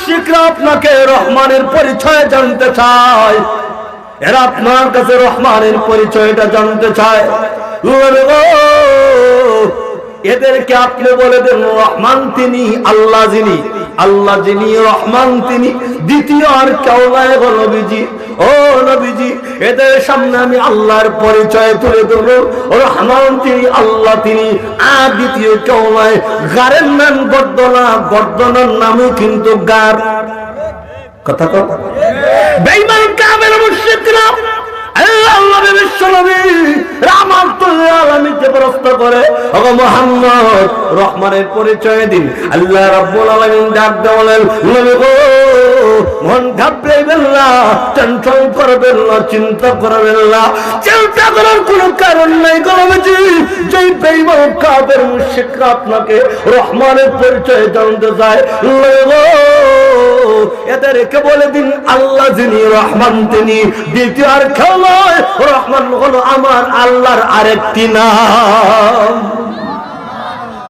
মুশরিকরা আপনাকে রহমানের পরিচয় জানতে চায়, এরা আপনার কাছে রহমানের পরিচয়টা জানতে চায়। এদেরকে আপনি বলে দেন রহমান তিনি আল্লাহ, যিনি আল্লাহ যিনি রহমান তিনি, দ্বিতীয় আর কেউ নাই গো নবীজি। ও নবীজি, এদের সামনে আমি আল্লাহর পরিচয় তুলে ধরবো, রহমান তিনি আল্লাহ তিনি, আর দ্বিতীয় কেউ নাই। গারের নাম গর্দনা, গর্দনার নামও কিন্তু গার। কথা কও বেঈমান কাফের মুশরিকরা আল্লাহ বিশ্বনবী রাহমাতুল্লিল আলামিনকে প্রশ্ন করে, ওগো মুহাম্মদ রহমানের পরিচয় দিন। আল্লাহ রাব্বুল আলামিন ডাক দিয়ে বলেন, নবী গো মন ঘাবড়াইবেন না, টেনশন করবেন না, চিন্তা করবেন না। চিন্তা করার কোনো কারণ নাই গো নবীজি। যেই বেঈমান কাফের মুশরিকরা আপনাকে রহমানের পরিচয় জানতে চায়, এদেরকে বলে দিন আল্লাহ যিনি রহমান তিনি, দ্বিতীয় আর কেউ নয়, রহমান হলো আমার আল্লাহর আরেকটি নাম।